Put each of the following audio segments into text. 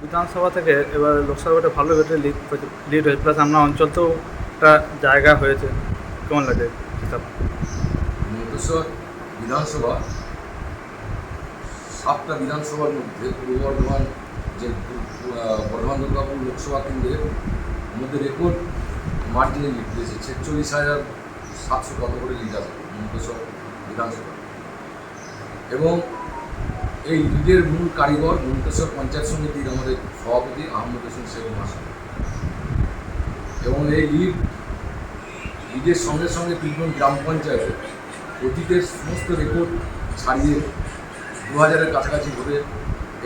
বিধানসভা থেকে এবার লোকসভাটা ভালো ভোটে লিড হয়েছে, প্লাস আমরা অঞ্চলতেও একটা জায়গা হয়েছে। কেমন লাগে হিসাব? মন্তেশ্বর বিধানসভা 7টা বিধানসভার মধ্যে পূর্ব বর্ধমান যে বর্ধমান দুর্গাপুর লোকসভা কেন্দ্রের মধ্যে রেকর্ড মার্জিনে লিড দিয়েছে। 46,700 কত করে লিড আছে মন্তেশ্বর বিধানসভা। এবং এই লিডের মূল কারিগর মন্তেশ্বর পঞ্চায়েত সমিতির আমাদের সভাপতি আহমদ হোসেন শেখ মহাশয়। এবং এই লিডের সঙ্গে সঙ্গে তিনজন গ্রাম পঞ্চায়েতে অতীতের সমস্ত রেকর্ড ছাড়িয়ে 2000-এর কাছাকাছি ভোটে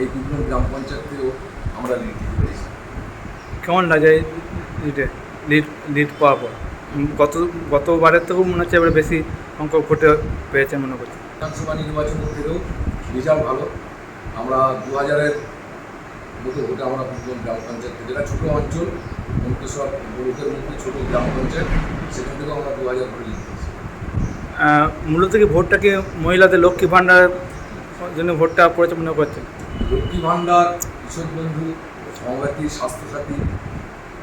এই তিনজন গ্রাম পঞ্চায়েতেও আমরা লিড দিতে পেরেছি। কেমন লাগে লিড পাওয়ার পর? গতবারের থেকেও মনে হচ্ছে এবার বেশি সংখ্যক ভোটে পেয়েছে মনে করছি। বিধানসভা নির্বাচনের থেকেও রেজাল্ট ভালো। আমরা 2000-এর মতো ভোটে আমরা তিনজন গ্রাম পঞ্চায়েত, যেটা ছোটো অঞ্চল মন্তেশ্বর ব্লকের মধ্যে ছোটো গ্রাম পঞ্চায়েত, সেখান থেকেও আমরা 2000 ভোটে লিড দিয়েছি। মূলত কি ভোটটা কি মহিলাদের লক্ষ্মী ভাণ্ডারের জন্য ভোটটা পড়েছে মনে করছে? লক্ষ্মী ভাণ্ডার, কৃষক বন্ধু, সমব্যাথী, স্বাস্থ্যসাথী,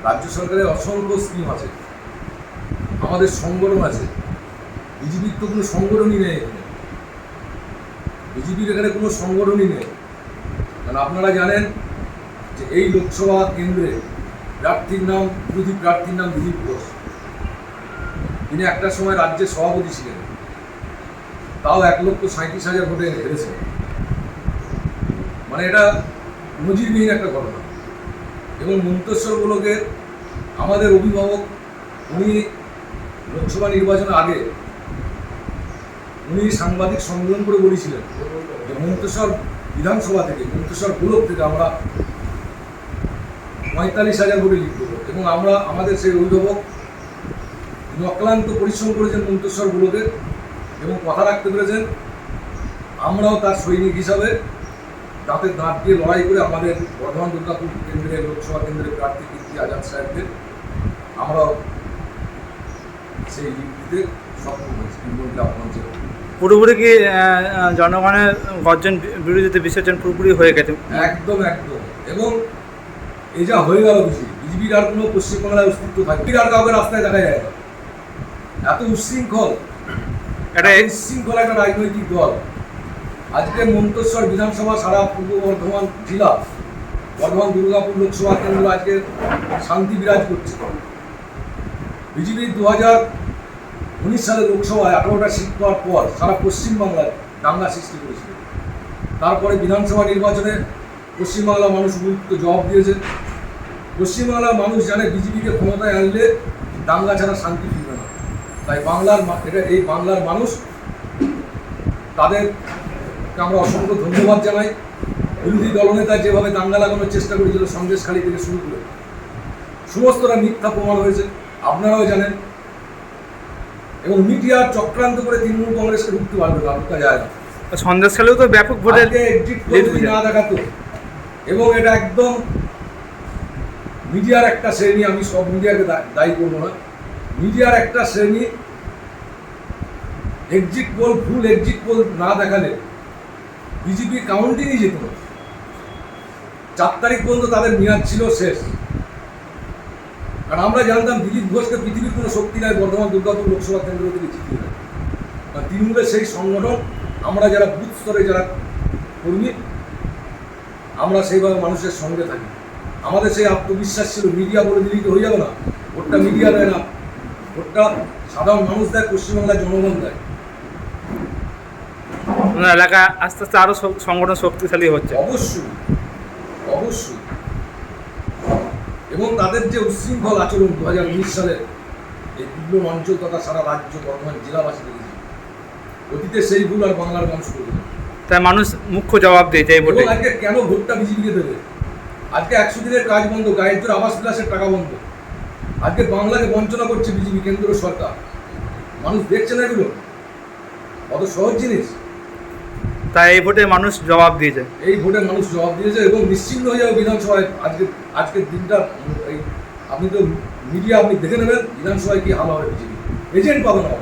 রাজ্য সরকারের অসংখ্য স্কিম আছে, আমাদের সংগঠন আছে। বিজেপির তো কোনো সংগঠনই নেই এখানে, বিজেপির এখানে কোনো সংগঠনই নেই। কারণ আপনারা জানেন যে এই লোকসভা কেন্দ্রে বিরোধী প্রার্থীর নাম দিলীপ ঘোষ। তিনি একটা সময় রাজ্যের সভাপতি ছিলেন, তাও 1,37,000 ভোটে হেরেছেন। মানে এটা নজিরবিহীন একটা ঘটনা। এবং মন্তেশ্বর ব্লকের আমাদের অভিভাবক, উনি লোকসভা নির্বাচনের আগে উনি সাংবাদিক সম্মেলন করে বলেছিলেন যে মন্তেশ্বর বিধানসভা থেকে, মন্তেশ্বর ব্লক থেকে আমরা 45,000 ভোটে লিড করব। এবং আমাদের সেই অভিভাবক অক্লান্ত পরিশ্রম করেছেন মন্তেশ্বর ব্লকের এবং কথা রাখতে পেরেছেন। আমরাও তার সৈনিক হিসাবে দাঁতের দাঁত দিয়ে লড়াই করে আমাদের বর্ধমান দুর্গাপুর কেন্দ্রের লোকসভা কেন্দ্রের প্রার্থী কীর্তি আজাদ সাহেবদের আমরাও সেই লিড দিতে সক্ষম হয়েছি। পুরোপুরি কি জনগণের গর্জন বিরোধীতে বিসর্জন পুরোপুরি হয়ে গেছে? একদম একদম। এবং এই যা হয়ে গেল, বিজেপির আর কোনো পশ্চিমবাংলায় অস্তিত্ব থাকবে আর কাউকে রাস্তায় দেখা যায় না। এত উচ্ছৃঙ্খল একটা রাজনৈতিক দল। আজকে মন্তেশ্বর বিধানসভা সারা পূর্ব বর্ধমান জেলা, বর্ধমান দুর্গাপুর লোকসভা কেন্দ্র আজকে শান্তি বিরাজ করছে। বিজেপি 2019 সালে লোকসভায় 18টা সিট পাওয়ার পর সারা পশ্চিমবাংলায় দাঙ্গা সৃষ্টি করেছিল। তারপরে বিধানসভা নির্বাচনে পশ্চিমবাংলার মানুষ উপযুক্ত জবাব দিয়েছে। পশ্চিমবাংলার মানুষ জানে বিজেপিকে ক্ষমতায় আনলে দাঙ্গা ছাড়া শান্তি ফিরবে না। তাই এই বাংলার মানুষ, তাদেরকে আমরা অসংখ্য ধন্যবাদ জানাই। বিরোধী দলনেতা যেভাবে দাঙ্গা লাগানোর চেষ্টা করেছিল সন্দেশখালী থেকে শুরু করে, সমস্তটা মিথ্যা প্রমাণ হয়েছে, আপনারাও জানেন। এবং মিডিয়া চক্রান্ত করে তৃণমূল কংগ্রেসকে ঢুকতে পারবে না, ঢুকা যায় না। সন্দেশখালীও তো ব্যাপক ভোটে এক্সিট পোল না দেখাতো। এবং এটা একদম মিডিয়ার একটা শ্রেণী, আমি সব মিডিয়াকে দায়ী করবো না, মিডিয়ার একটা শ্রেণী ফুল এক্সিট পোল না দেখালে বিজেপি কাউন্টিংই যেত না। 4 তারিখ পর্যন্ত তাদের মেয়াদ ছিল শেষ। কারণ আমরা জানতাম দিলীপ ঘোষকে পৃথিবীর কোনো শক্তি নাই বর্ধমান দুর্গাপুর লোকসভা কেন্দ্র থেকে জিতিয়ে দেয়। কারণ তৃণমূলের সেই সংগঠন, আমরা যারা বুথ স্তরে যারা কর্মী, আমরা সেইভাবে মানুষের সঙ্গে থাকি। আমাদের সেই আত্মবিশ্বাস ছিল, মিডিয়া বলে দিলেই তো হয়ে যাবে না। ভোটটা মিডিয়া দেয় না, ভোটটা সাধারণ মানুষ দেয়, পশ্চিমবাংলার জনগণ দেয়। এলাকা আস্তে আস্তে আরও সংগঠন শক্তিশালী হচ্ছে। অবশ্যই অবশ্যই। এবং তাদের যে উচ্ছৃঙ্খল আচরণ 2019 সালে এই পূর্ব অঞ্চল তথা সারা রাজ্য বর্ধমান জেলাবাসী দেখেছে, অতীতে সেই ভুল আর বাংলার মানুষ করবে না। তাই মানুষ মুখ্য জবাব দিয়েছে এই ভোটে। আজকে কেন ভোটটা বিজেপিকে দেবে? আজকে 100 দিনের কাজ বন্ধ, গায়ের জোর আবাস বিলাসের টাকা বন্ধ। আজকে বাংলাকে বঞ্চনা করছে বিজেপি কেন্দ্র সরকার। মানুষ দেখছে না এগুলো, কত সহজ জিনিস। তাই এই ভোটে মানুষ জবাব দিয়েছে, এবং নিশ্চিন্ত হয়ে যাবে বিধানসভায়। আজকের দিনটা আপনি তো মিডিয়া আপনি দেখে নেবেন বিধানসভায় কি হাল হবে। বিজেপি এজেন্ট পাবেন না।